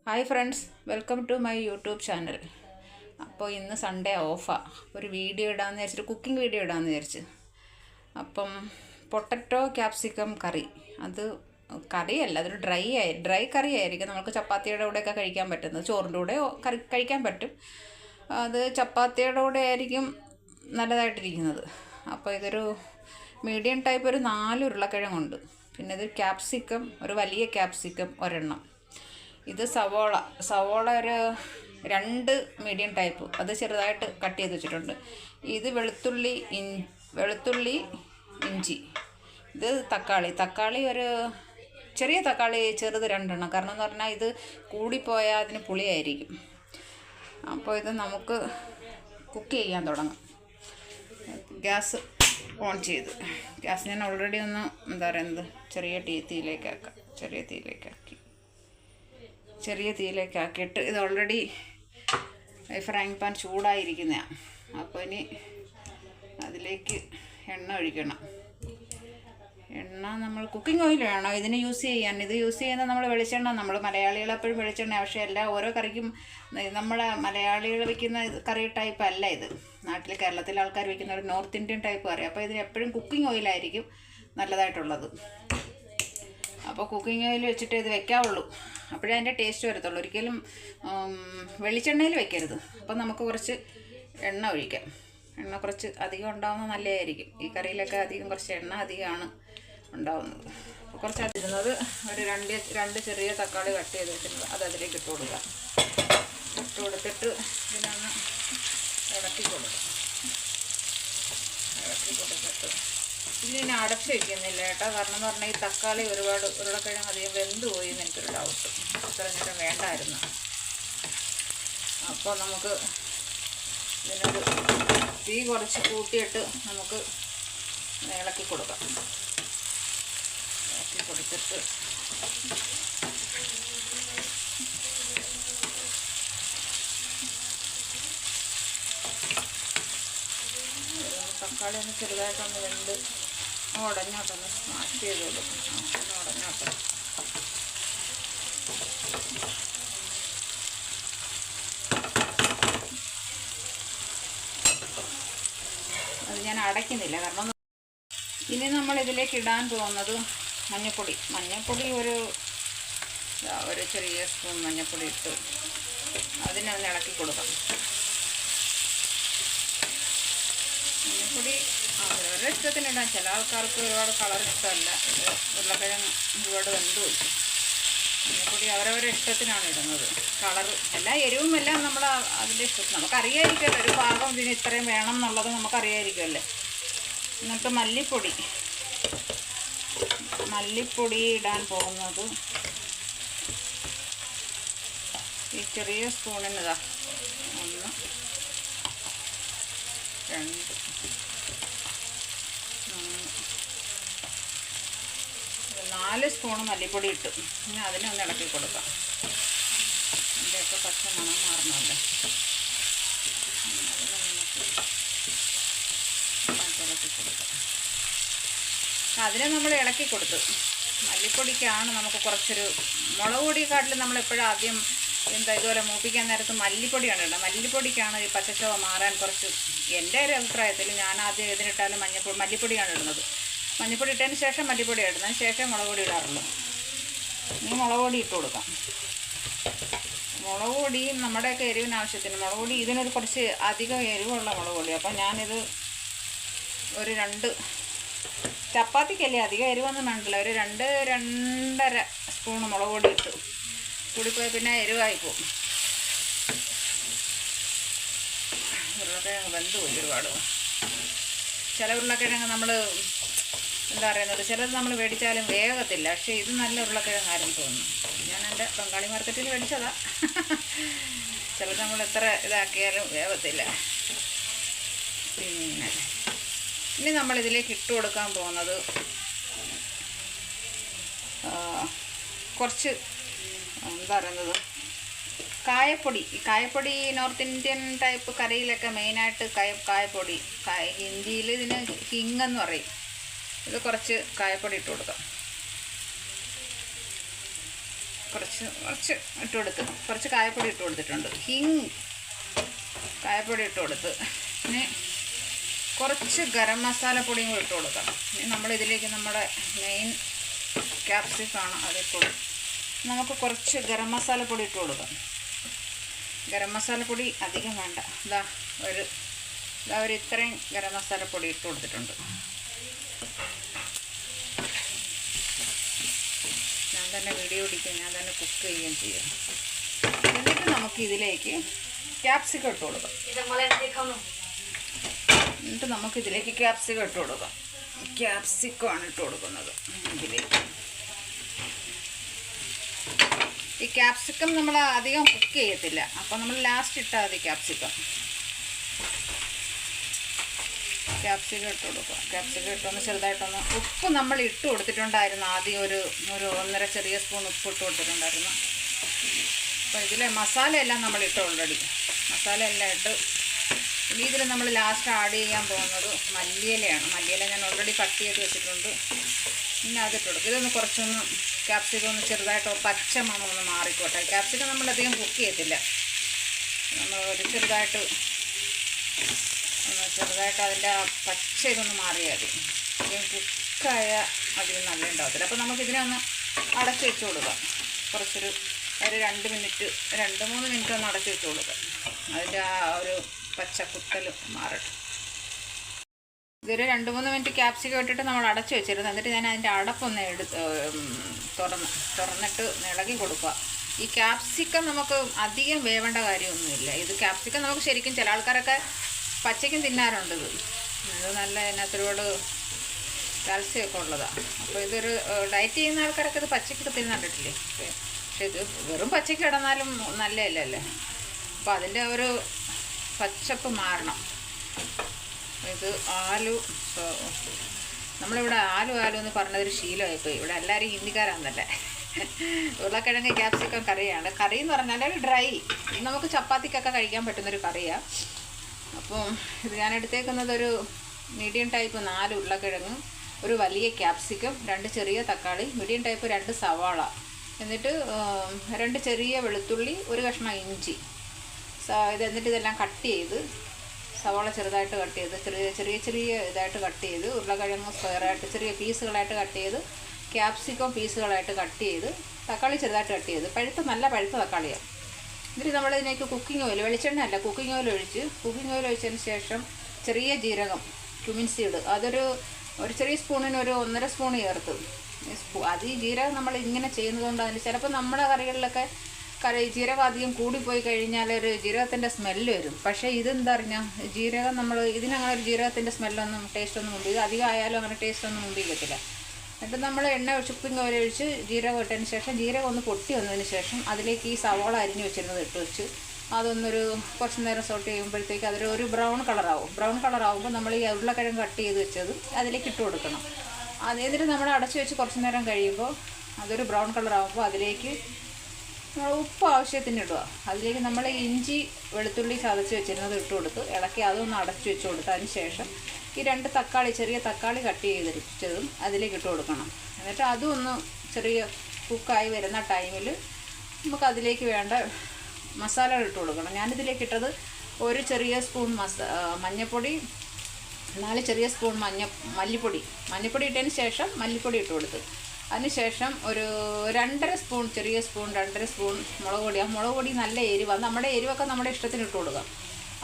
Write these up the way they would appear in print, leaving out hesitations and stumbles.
Hi friends, welcome to my YouTube channel. അപ്പോൾ ഇന്ന് Sunday ഓഫാണ്. ഒരു വീഡിയോ ഇടാമെന്ന് വിചാരിച്ചിട്ട്, കുക്കിംഗ് വീഡിയോ ഇടാമെന്ന് വിചാരിച്ച്. അപ്പം പൊട്ടറ്റോ ക്യാപ്സിക്കം കറി, അത് കറിയല്ല, അതൊരു ഡ്രൈ കറി ആയിരിക്കും. നമുക്ക് ചപ്പാത്തിയുടെ കൂടെയൊക്കെ കഴിക്കാൻ പറ്റുന്നത്, ചോറിൻ്റെ കൂടെ കഴിക്കാൻ പറ്റും. അത് ചപ്പാത്തിയുടെ കൂടെ ആയിരിക്കും നല്ലതായിട്ടിരിക്കുന്നത്. അപ്പോൾ ഇതൊരു മീഡിയം ടൈപ്പ്, ഒരു 4 ഉരുളക്കിഴങ്ങുണ്ട്. പിന്നെ ഇത് ക്യാപ്സിക്കം, ഒരു വലിയ ക്യാപ്സിക്കം ഒരെണ്ണം. ഇത് സവോള ഒരു 2 മീഡിയം ടൈപ്പ്, അത് ചെറുതായിട്ട് കട്ട് ചെയ്ത് വെച്ചിട്ടുണ്ട്. ഇത് വെളുത്തുള്ളി ഇഞ്ചി. ഇത് തക്കാളി ഒരു ചെറിയ തക്കാളി, ചെറുത് 2 എണ്ണം. കാരണം എന്ന് പറഞ്ഞാൽ ഇത് കൂടിപ്പോയാൽ അതിന് പുളിയായിരിക്കും. അപ്പോൾ ഇത് നമുക്ക് കുക്ക് ചെയ്യാൻ തുടങ്ങാം. ഗ്യാസ് ഓൺ ചെയ്ത്, ഗ്യാസ് ഞാൻ ഓൾറെഡി ഒന്ന് ചെറിയ തീയിലേക്കാക്കിയിട്ട് ഇത് ഓൾറെഡി ഫ്രൈങ് പാൻ ചൂടായിരിക്കുന്നതാണ്. അപ്പോൾ ഇനി അതിലേക്ക് എണ്ണ ഒഴിക്കണം. എണ്ണ നമ്മൾ കുക്കിംഗ് ഓയിൽ വേണം ഇതിന് യൂസ് ചെയ്യാൻ. ഇത് യൂസ് ചെയ്യുന്നത് നമ്മൾ വെളിച്ചെണ്ണ, നമ്മൾ മലയാളികൾ എപ്പോഴും വെളിച്ചെണ്ണ. പക്ഷേ ഓരോ കറിക്കും നമ്മളെ മലയാളികൾ വയ്ക്കുന്ന കറി ടൈപ്പ് അല്ല ഇത്. നാട്ടിൽ കേരളത്തിലെ ആൾക്കാർ വയ്ക്കുന്ന ഒരു നോർത്ത് ഇന്ത്യൻ ടൈപ്പ് കറി. അപ്പോൾ ഇതിന് എപ്പോഴും കുക്കിംഗ് ഓയിലായിരിക്കും നല്ലതായിട്ടുള്ളത്. അപ്പോൾ കുക്കിംഗ് ഓയിൽ വെച്ചിട്ട് ഇത് വെക്കാവുള്ളൂ, അപ്പോഴേ അതിൻ്റെ ടേസ്റ്റ് വരത്തുള്ളൂ. ഒരിക്കലും വെളിച്ചെണ്ണയിൽ വെക്കരുത്. അപ്പം നമുക്ക് കുറച്ച് എണ്ണ ഒഴിക്കാം. എണ്ണ കുറച്ച് അധികം ഉണ്ടാകുന്നത് നല്ലതായിരിക്കും. ഈ കറിയിലൊക്കെ കുറച്ച് എണ്ണ അധികമാണ് ഉണ്ടാകുന്നത്. അപ്പോൾ കുറച്ച് അതിരുന്നത് ഒരു രണ്ട് ചെറിയ തക്കാളി കട്ട് ചെയ്ത് വെച്ചിട്ടുണ്ട്, അത് അതിലേക്ക് ഇട്ട് കൊടുത്തിട്ട് ഇതിനൊന്ന് ഇളക്കി കൊടുത്തിട്ട് ഇതിനെ അടച്ച് വയ്ക്കുന്നില്ല കേട്ടോ. കാരണം എന്ന് പറഞ്ഞാൽ ഈ തക്കാളി ഒരുപാട് ഉരുളക്കിഴങ്ങ് അധികം വെന്ത് പോയി എന്ന് എനിക്കൊരു ഡൗട്ട്. ഇത്ര നേരം വേണ്ടായിരുന്നു. അപ്പോൾ നമുക്ക് ഇതിനൊരു തീ കുറച്ച് കൂട്ടിയിട്ട് നമുക്ക് ഇളക്കി കൊടുക്കാം. ഇളക്കി കൊടുത്തിട്ട് തക്കാളി ഒന്ന് ചെറുതായിട്ടൊന്ന് വെന്ത് ഉടഞ്ഞോട്ടൊന്ന് സ്മാഷ് ചെയ്ത് കൊടുക്കും. ഉടഞ്ഞോട്ടെ. അത് ഞാൻ അടയ്ക്കുന്നില്ല. കാരണം ഇനി നമ്മൾ ഇതിലേക്ക് ഇടാൻ പോകുന്നത് മഞ്ഞൾപ്പൊടി ഒരു ചെറിയ സ്പൂൺ മഞ്ഞൾപ്പൊടി ഇട്ട് അതിനെ ഒന്ന് ഇളക്കി കൊടുക്കാം. മഞ്ഞൾപ്പൊടി അവരവരുടെ ഇഷ്ടത്തിനിടാം. ചില ആൾക്കാർക്ക് ഒരുപാട് കളർ ഇഷ്ടമല്ല. ഇത് ഉരുളക്കിഴങ്ങ് ഒരുപാട് വെന്ത് പോയി. മഞ്ഞൾപ്പൊടി അവരവരുടെ ഇഷ്ടത്തിനാണ് ഇടുന്നത്. കളറ് എല്ലാ എരിവും എല്ലാം നമ്മൾ അതിൻ്റെ ഇഷ്ടത്തിന് നമുക്കറിയായിരിക്കുമല്ലോ. ഒരു പാകം ഇതിന് ഇത്രയും വേണം എന്നുള്ളത് നമുക്കറിയായിരിക്കുമല്ലേ. എന്നിട്ട് മല്ലിപ്പൊടി ഇടാൻ പോകുന്നത് ഈ ചെറിയ സ്പൂണിന് 1 2 3 4 സ്പൂണ് മല്ലിപ്പൊടി ഇട്ടു. ഇനി അതിനെ ഒന്ന് ഇളക്കി കൊടുക്കാം. ഇതിൻ്റെയൊക്കെ പച്ച മണം മാറണമല്ലോ. അതിനെ നമ്മൾ ഇളക്കി കൊടുത്തു. മല്ലിപ്പൊടിക്കാണ് നമുക്ക് കുറച്ചൊരു മുളക് പൊടിയെക്കാട്ടിലും നമ്മളെപ്പോഴും ആദ്യം ഇതുപോലെ മൂപ്പിക്കാൻ നേരത്ത് മല്ലിപ്പൊടിയാണ് ഇടുന്നത്. മല്ലിപ്പൊടിക്കാണ് ഈ പച്ചച്ചവ മാറാൻ കുറച്ച്, എൻ്റെ ഒരു അഭിപ്രായത്തിൽ ഞാൻ ആദ്യം ഇതിനിട്ടാലും മല്ലിപ്പൊടിയാണ് ഇടുന്നത്. മഞ്ഞൾപ്പൊടി ഇട്ടതിന് ശേഷം മല്ലിപ്പൊടി ഇടുന്നതിന് ശേഷം മുളക് പൊടി ഇടാറുള്ളൂ. ഇനി മുളക് പൊടി ഇട്ട് കൊടുക്കാം. മുളക് പൊടിയും നമ്മുടെയൊക്കെ എരിവിന് ആവശ്യത്തിന്. മുളക് പൊടി ഇതിനൊരു കുറച്ച് അധികം എരിവുള്ള മുളക് പൊടി. അപ്പം ഞാനിത് ഒരു 2 ചപ്പാത്തിക്കല്ലേ, അധികം എരിവൊന്നും വേണ്ടല്ലോ. ഒരു 2-2.5 സ്പൂണ് മുളക് പൊടി ഇട്ടു. കൂടിപ്പോയി പിന്നെ എരിവായിപ്പോവും. ഉരുളക്കിഴങ്ങ് വെന്ത് പോയി ഒരുപാട്. ചില ഉരുളക്കിഴങ്ങ് നമ്മൾ ചിലത് നമ്മൾ മേടിച്ചാലും വേഗത്തില്ല. പക്ഷേ ഇത് നല്ല ഉരുളക്കിഴങ്ങാരെന്ന് തോന്നുന്നു. ഞാൻ എൻ്റെ ബംഗാളി മാർക്കറ്റിൽ മേടിച്ചതാണ്. ചിലത് നമ്മൾ എത്ര ഇതാക്കിയാലും വേഗത്തില്ല. പിന്നെ ഇനി നമ്മളിതിലേക്ക് ഇട്ട് കൊടുക്കാൻ പോകുന്നത് കുറച്ച് കായപ്പൊടി. നോർത്ത് ഇന്ത്യൻ ടൈപ്പ് കറിയിലൊക്കെ മെയിനായിട്ട് കായപ്പൊടി. ഹിന്ദിയിൽ ഇതിന് ഹിങ്ങെന്ന് പറയും. ഇത് കുറച്ച് കായപ്പൊടി ഇട്ട് കൊടുക്കാം. കുറച്ച് കുറച്ച് ഇട്ട് കൊടുത്ത് കുറച്ച് കായപ്പൊടി ഇട്ട് കൊടുത്തിട്ടുണ്ട്. കായപ്പൊടി ഇട്ട് കൊടുത്ത് പിന്നെ കുറച്ച് ഗരം മസാല പൊടിയും കൂടി ഇട്ട് കൊടുക്കാം. ഇനി നമ്മളിതിലേക്ക് നമ്മുടെ മെയിൻ ക്യാപ്സിക്കാണ് അതിപ്പോൾ നമുക്ക് കുറച്ച് ഗരം മസാല പൊടി ഇട്ട് കൊടുക്കാം. ഗരം മസാല പൊടി അധികം വേണ്ട. ഒരു ഇത്രയും ഗരം മസാല പൊടി ഇട്ട് കൊടുത്തിട്ടുണ്ട്. ഞാൻ തന്നെ വീഡിയോ പിടിക്കുകയും ഞാൻ തന്നെ കുക്ക് ചെയ്യുകയും ചെയ്യാം. എന്നിട്ട് നമുക്ക് ഇതിലേക്ക് ക്യാപ്സിക്കം ഇട്ട് കൊടുക്കാം. എന്നിട്ട് നമുക്കിതിലേക്ക് ക്യാപ്സിക്കം ഇട്ട് കൊടുക്കാം. ക്യാപ്സിക്കമാണ് ഇട്ട് കൊടുക്കുന്നത് ഇതിലേക്ക്. ഈ ക്യാപ്സിക്കം നമ്മൾ അധികം കുക്ക് ചെയ്യത്തില്ല, അപ്പോൾ നമ്മൾ ലാസ്റ്റ് ഇട്ടാൽ മതി. ക്യാപ്സിക്കം ഇട്ട് കൊടുക്കുക. ക്യാപ്സിക്കം ഇട്ടൊന്ന് ചെറുതായിട്ടൊന്ന് ഉപ്പ് നമ്മൾ ഇട്ട് കൊടുത്തിട്ടുണ്ടായിരുന്നു. ആദ്യം ഒരു 1.5 ചെറിയ സ്പൂൺ ഉപ്പ് ഇട്ട് കൊടുത്തിട്ടുണ്ടായിരുന്നു. അപ്പോൾ ഇതിലെ മസാലയെല്ലാം നമ്മൾ ഇട്ട് ഓൾറെഡി. മസാലയെല്ലാം ഇട്ട് ഇനി ഇതിൽ നമ്മൾ ലാസ്റ്റ് ആഡ് ചെയ്യാൻ പോകുന്നത് മല്ലിയിലയാണ്. മല്ലിയില ഞാൻ ഓൾറെഡി കട്ട് ചെയ്ത് വെച്ചിട്ടുണ്ട്. പിന്നെ അതിട്ട് കൊടുക്കും. ഇതൊന്ന് കുറച്ചൊന്ന് ക്യാപ്സിക്കം ഒന്ന് ചെറുതായിട്ടോ പച്ച മണം ഒന്ന് മാറിക്കോട്ടെ. ക്യാപ്സിക്കം നമ്മളധികം കുക്ക് ചെയ്യത്തില്ല. നമ്മൾ ഒരു ചെറുതായിട്ട് അതിൻ്റെ ആ പച്ച ഇതൊന്ന് മാറിയാൽ മതി. അധികം കുക്കായ അധികം നല്ല ഉണ്ടാകത്തില്ല. അപ്പോൾ നമുക്കിതിനെ ഒന്ന് അടച്ച് വെച്ച് കൊടുക്കാം. കുറച്ചൊരു 2-3 മിനിറ്റ് ഒന്ന് അടച്ച് വെച്ച് കൊടുക്കാം. അതിൻ്റെ ആ ഒരു പച്ച കുത്തൽ മാറട്ടെ. ഇതൊരു 2-3 മിനിറ്റ് ക്യാപ്സിക്കം ഇട്ടിട്ട് നമ്മൾ അടച്ച് വെച്ചിരുന്നു. എന്നിട്ട് ഞാൻ അതിൻ്റെ അടപ്പൊന്ന് തുറന്നിട്ട് ഇളകി കൊടുക്കുക. ഈ ക്യാപ്സിക്കം നമുക്ക് അധികം വേവേണ്ട കാര്യമൊന്നുമില്ല. ഇത് ക്യാപ്സിക്കം നമുക്ക് ശരിക്കും ചില ആൾക്കാരൊക്കെ പച്ചയ്ക്കും തിന്നാറുണ്ട്. ഇത് നല്ല അതിനകത്തൊരുപാട് കാൽസ്യമൊക്കെ ഉള്ളതാണ്. അപ്പോൾ ഇതൊരു ഡയറ്റ് ചെയ്യുന്ന ആൾക്കാരൊക്കെ ഇത് പച്ചയ്ക്ക് തിന്നാണ്ടിട്ടില്ലേ. പക്ഷെ ഇത് വെറും പച്ചയ്ക്ക് കിടന്നാലും നല്ലതല്ലേ. അപ്പോൾ അതിൻ്റെ ഒരു പച്ചപ്പ് മാറണം. ഇത് നമ്മളിവിടെ ആലു എന്ന് പറഞ്ഞതൊരു ശീലമായിപ്പോയി. ഇവിടെ എല്ലാവരും ഹിന്ദിക്കാരാണെന്നല്ലേ. ഉരുളക്കിഴങ്ങ് ക്യാപ്സിക്കം കറിയാണ്. കറി എന്ന് പറഞ്ഞാൽ ഒരു ഡ്രൈ, നമുക്ക് ചപ്പാത്തിക്കൊക്കെ കഴിക്കാൻ പറ്റുന്നൊരു കറിയാണ്. അപ്പോൾ ഇത് ഞാൻ എടുത്തേക്കുന്നത് ഒരു മീഡിയം ടൈപ്പ് 4 ഉരുളക്കിഴങ്ങ്, ഒരു വലിയ ക്യാപ്സിക്കം, 2 ചെറിയ തക്കാളി, മീഡിയം ടൈപ്പ് 2 സവാള, എന്നിട്ട് 2 ചെറിയ വെളുത്തുള്ളി, 1 കഷ്ണം ഇഞ്ചി. എന്നിട്ട് ഇതെല്ലാം കട്ട് ചെയ്ത്, സവാള ചെറുതായിട്ട് കട്ട് ചെയ്ത്, ചെറിയ ഇതായിട്ട് കട്ട് ചെയ്ത്, ഉരുളക്കിഴങ്ങ് സ്ക്വയറായിട്ട് ചെറിയ പീസുകളായിട്ട് കട്ട് ചെയ്ത്, ക്യാപ്സിക്കം പീസുകളായിട്ട് കട്ട് ചെയ്ത്, തക്കാളി ചെറുതായിട്ട് കട്ട് ചെയ്ത്, നല്ല പഴുത്ത തക്കാളിയാണ്. എന്നിട്ട് നമ്മളിതിനേക്ക് കുക്കിംഗ് ഓയിൽ, വെളിച്ചെണ്ണ അല്ല കുക്കിംഗ് ഓയിൽ ഒഴിച്ചതിന് ശേഷം ചെറിയ ജീരകം, ക്യുമിൻ സീഡ്, അതൊരു ചെറിയ സ്പൂണിന് ഒരു 1.5 സ്പൂൺ ചേർത്ത്. അത് ഈ ജീരകം നമ്മൾ ഇങ്ങനെ ചെയ്യുന്നതുകൊണ്ട് അതിന് ചിലപ്പോൾ നമ്മുടെ കറികളിലൊക്കെ ജീരകം അധികം കൂടിപ്പോയി കഴിഞ്ഞാൽ ഒരു ജീരകത്തിൻ്റെ സ്മെല്ല് വരും. പക്ഷേ ഇതെന്താ പറഞ്ഞാൽ ജീരകം ഇതിനങ്ങനെ ഒരു ജീരകത്തിൻ്റെ സ്മെല്ലൊന്നും ടേസ്റ്റൊന്നും മുമ്പ്, ഇത് അധികം ആയാലും അങ്ങനെ ടേസ്റ്റൊന്നും മുമ്പിക്കത്തില്ല. എന്നിട്ട് നമ്മൾ എണ്ണ കുക്കിംഗ് ഓയിൽ ഒഴിച്ച് ജീരകം ഇട്ടതിന് ശേഷം ജീരകം ഒന്ന് പൊട്ടി വന്നതിന് ശേഷം അതിലേക്ക് ഈ സവാള അരിഞ്ഞ് വെച്ചിരുന്നത് ഇട്ട് വെച്ച് അതൊന്നൊരു കുറച്ച് നേരം സോട്ട് ചെയ്യുമ്പോഴത്തേക്ക് അതൊരു ബ്രൗൺ കളറാവുമ്പോൾ നമ്മൾ ഈ ഉരുളക്കിഴങ്ങ് കട്ട് ചെയ്ത് വെച്ചത് അതിലേക്ക് ഇട്ട് കൊടുക്കണം. എന്നിട്ട് നമ്മൾ അടച്ചു വെച്ച് കുറച്ച് നേരം കഴിയുമ്പോൾ അതൊരു ബ്രൗൺ കളറാവുമ്പോൾ അതിലേക്ക് നമ്മൾ ഉപ്പ് ആവശ്യത്തിന് ഇടുക. അതിലേക്ക് നമ്മൾ ഇഞ്ചി വെളുത്തുള്ളി ചതച്ച് വെച്ചിരുന്നത് ഇട്ട് കൊടുത്ത് ഇളക്കി അതൊന്ന് അടച്ചു വെച്ച് കൊടുത്ത് അതിന് ശേഷം ഈ 2 തക്കാളി, ചെറിയ തക്കാളി കട്ട് ചെയ്തിരിച്ചതും അതിലേക്ക് ഇട്ട് കൊടുക്കണം. എന്നിട്ട് അതും ഒന്ന് ചെറിയ കുക്കായി വരുന്ന ടൈമിൽ നമുക്ക് അതിലേക്ക് വേണ്ട മസാലകൾ ഇട്ട് കൊടുക്കണം. ഞാനിതിലേക്ക് ഇട്ടത് 1 ചെറിയ സ്പൂൺ മഞ്ഞൾപ്പൊടി, 4 ചെറിയ സ്പൂൺ മല്ലിപ്പൊടി ഇട്ടതിന് ശേഷം മല്ലിപ്പൊടി ഇട്ട് കൊടുത്ത് അതിനുശേഷം ഒരു 2.5 സ്പൂൺ ചെറിയ സ്പൂൺ 2.5 സ്പൂൺ മുളക് പൊടി. ആ മുളക് പൊടി നല്ല എരിവ്, നമ്മുടെ എരിവൊക്കെ നമ്മുടെ ഇഷ്ടത്തിന് ഇട്ട് കൊടുക്കുക.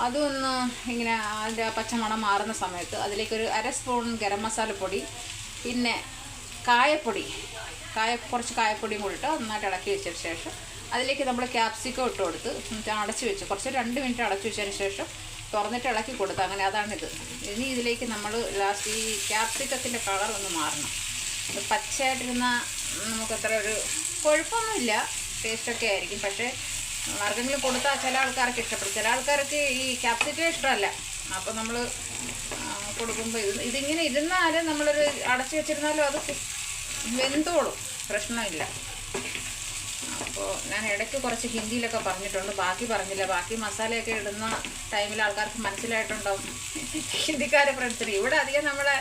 അതൊന്ന് ഇങ്ങനെ അതിൻ്റെ പച്ചമണം മാറുന്ന സമയത്ത് അതിലേക്കൊരു 1/2 സ്പൂൺ ഗരം മസാലപ്പൊടി, പിന്നെ കുറച്ച് കായപ്പൊടിയും കൂടി ഇട്ട് നന്നായിട്ട് ഇളക്കി വെച്ചതിന് ശേഷം അതിലേക്ക് നമ്മൾ ക്യാപ്സിക്കം ഇട്ട് കൊടുത്ത് അടച്ചു വെച്ച് കുറച്ച് 2 മിനിറ്റ് അടച്ചു വെച്ചതിന് ശേഷം തുറന്നിട്ട് ഇളക്കി കൊടുത്ത് അങ്ങനെ അതാണിത്. ഇനി ഇതിലേക്ക് നമ്മൾ ലാസ്റ്റ് ഈ ക്യാപ്സിക്കത്തിൻ്റെ കളർ ഒന്ന് മാറണം. അത് പച്ചയായിട്ടിരുന്ന നമുക്കത്ര ഒരു കുഴപ്പമൊന്നുമില്ല, ടേസ്റ്റൊക്കെ ആയിരിക്കും. പക്ഷേ ആർക്കെങ്കിലും കൊടുത്താൽ ചില ആൾക്കാർക്ക് ഇഷ്ടപ്പെടും, ചില ആൾക്കാർക്ക് ഈ ക്യാപ്സിക്കം ഇഷ്ടമല്ല. അപ്പോൾ നമ്മൾ കൊടുക്കുമ്പോൾ ഇതിങ്ങനെ ഇരുന്നാലും നമ്മളൊരു അടച്ചു വെച്ചിരുന്നാലും അത് വെന്തോളും, പ്രശ്നമില്ല. അപ്പോൾ ഞാൻ ഇടയ്ക്ക് കുറച്ച് ഹിന്ദിയിലൊക്കെ പറഞ്ഞിട്ടുണ്ട്, ബാക്കി പറഞ്ഞില്ല. ബാക്കി മസാലയൊക്കെ ഇടുന്ന ടൈമിൽ ആൾക്കാർക്ക് മനസ്സിലായിട്ടുണ്ടാവും, ഹിന്ദിക്കാരെ ഫ്രണ്ട്സിന്. ഇവിടെ അധികം നമ്മളെ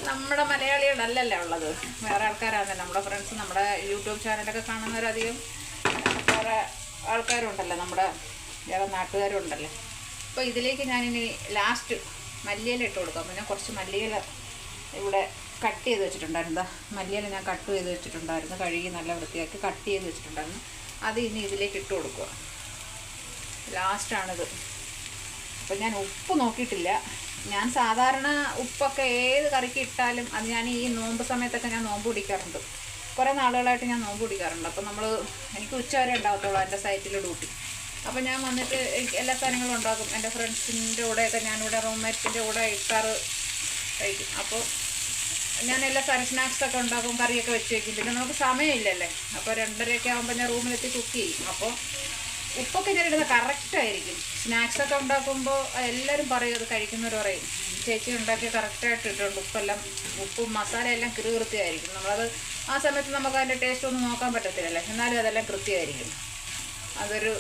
നമ്മുടെ മലയാളികളല്ലല്ലോ ഉള്ളത്, വേറെ ആൾക്കാരാണ്. നമ്മുടെ ഫ്രണ്ട്സ്, നമ്മുടെ യൂട്യൂബ് ചാനലൊക്കെ കാണുന്നവരധികം വേറെ ആൾക്കാരുണ്ടല്ലോ, നമ്മുടെ വേറെ നാട്ടുകാരുണ്ടല്ലോ. അപ്പോൾ ഇതിലേക്ക് ഞാനിനി ലാസ്റ്റ് മല്ലിയില ഇട്ട് കൊടുക്കാം. പിന്നെ കുറച്ച് മല്ലിയില ഇവിടെ കട്ട് ചെയ്ത് വെച്ചിട്ടുണ്ടായിരുന്നു. മല്ലിയില ഞാൻ കട്ട് ചെയ്ത് വെച്ചിട്ടുണ്ടായിരുന്നു, കഴുകി നല്ല വൃത്തിയാക്കി കട്ട് ചെയ്ത് വെച്ചിട്ടുണ്ടായിരുന്നു. അത് ഇനി ഇതിലേക്ക് ഇട്ട് കൊടുക്കുക. ലാസ്റ്റാണിത്. അപ്പം ഞാൻ ഉപ്പ് നോക്കിയിട്ടില്ല. ഞാൻ സാധാരണ ഉപ്പൊക്കെ ഏത് കറിക്ക് ഇട്ടാലും അത് ഞാൻ ഈ നോമ്പ് സമയത്തൊക്കെ ഞാൻ നോമ്പ് പിടിക്കാറുണ്ട്. കുറേ നാളുകളായിട്ട് ഞാൻ നോമ്പ് പിടിക്കാറുണ്ട്. അപ്പം എനിക്ക് ഉച്ച വരെ ഉണ്ടാകത്തുള്ളൂ എൻ്റെ സൈറ്റിൽ ഡ്യൂട്ടി. അപ്പോൾ ഞാൻ വന്നിട്ട് എല്ലാ സാധനങ്ങളും ഉണ്ടാക്കും. എൻ്റെ ഫ്രണ്ട്സിൻ്റെ കൂടെയൊക്കെ ഞാനിവിടെ റൂംമേറ്റ്സിൻ്റെ കൂടെ ഇട്ടാറ് കഴിക്കും. അപ്പോൾ ഞാൻ എല്ലാ സ്നാക്സൊക്കെ ഉണ്ടാക്കും, കറിയൊക്കെ വെച്ച് വയ്ക്കും. പിന്നെ നമുക്ക് സമയമില്ലല്ലേ. അപ്പോൾ 2:30 ആകുമ്പോൾ ഞാൻ റൂമിലെത്തി കുക്ക് ചെയ്യും. അപ്പോൾ ഉപ്പൊക്കെ ഞാൻ ഇടുന്നത് കറക്റ്റായിരിക്കും. സ്നാക്സൊക്കെ ഉണ്ടാക്കുമ്പോൾ എല്ലാവരും പറയും, അത് കഴിക്കുന്നവർ പറയും, ചേച്ചി ഉണ്ടാക്കി കറക്റ്റായിട്ട് ഇട്ടുണ്ട് ഉപ്പും മസാലയെല്ലാം കൃത്യമായിരിക്കും. നമ്മളത് ആ സമയത്ത് നമുക്ക് അതിൻ്റെ ടേസ്റ്റ് ഒന്നും നോക്കാൻ പറ്റത്തില്ലല്ലേ, എന്നാലും അതെല്ലാം കൃത്യമായിരിക്കും. അതൊരു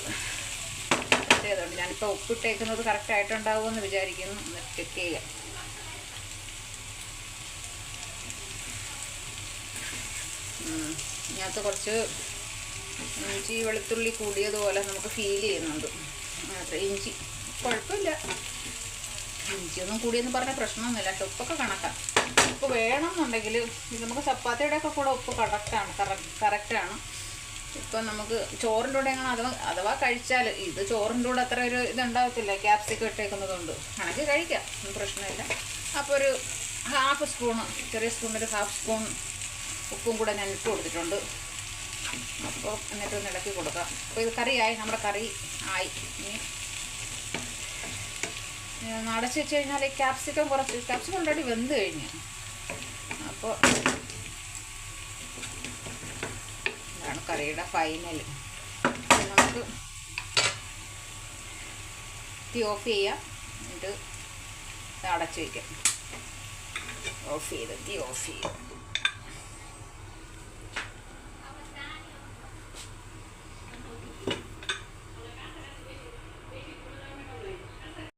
പ്രത്യേകതയുണ്ട്. ഞാനിപ്പോൾ ഉപ്പിട്ടേക്കുന്നത് കറക്റ്റായിട്ടുണ്ടാകുമെന്ന് വിചാരിക്കുന്നു. ഒന്ന് ചെക്ക് ചെയ്യുക. ഇതിനകത്ത് കുറച്ച് ഇഞ്ചി വെളുത്തുള്ളി കൂടിയതുപോലെ നമുക്ക് ഫീൽ ചെയ്യുന്നുണ്ട്. ഇഞ്ചി കുഴപ്പമില്ല, ഇഞ്ചിയൊന്നും കൂടിയെന്ന് പറഞ്ഞാൽ പ്രശ്നമൊന്നുമില്ല. ഉപ്പൊക്കെ കണക്കാം. ഉപ്പ് വേണമെന്നുണ്ടെങ്കിൽ ഇത് നമുക്ക് ചപ്പാത്തിയുടെയൊക്കെ കൂടെ ഉപ്പ് കറക്റ്റാണ്. ഇപ്പം നമുക്ക് ചോറിൻ്റെ കൂടെ അങ്ങനെ അഥവാ കഴിച്ചാൽ, ഇത് ചോറിൻ്റെ കൂടെ അത്ര ഒരു ഇതുണ്ടാകത്തില്ല, ക്യാപ്സിക്കം ഇട്ടേക്കുന്നതുകൊണ്ട് കണക്ക് കഴിക്കാം, പ്രശ്നമില്ല. അപ്പോൾ ഒരു 1/2 സ്പൂണ്, ചെറിയ സ്പൂണിൽ 1/2 സ്പൂൺ ഉപ്പും കൂടെ ഞാൻ ഇട്ട് കൊടുത്തിട്ടുണ്ട്. അപ്പോൾ എന്നിട്ടൊന്ന് ഇളക്കി കൊടുക്കാം. അപ്പോൾ ഇത് കറിയായി, നമ്മുടെ കറി ആയി. ഇനി അടച്ച് വെച്ച് കഴിഞ്ഞാൽ ഈ ക്യാപ്സിക്കം ഓൾറെഡി വെന്ത് കഴിഞ്ഞു. അപ്പോൾ ഇതാണ് കറിയുടെ ഫൈനൽ. നമുക്ക് തീ ഓഫ് ചെയ്യാം, എന്നിട്ട് അടച്ച് വയ്ക്കാം. തീ ഓഫ് ചെയ്യും.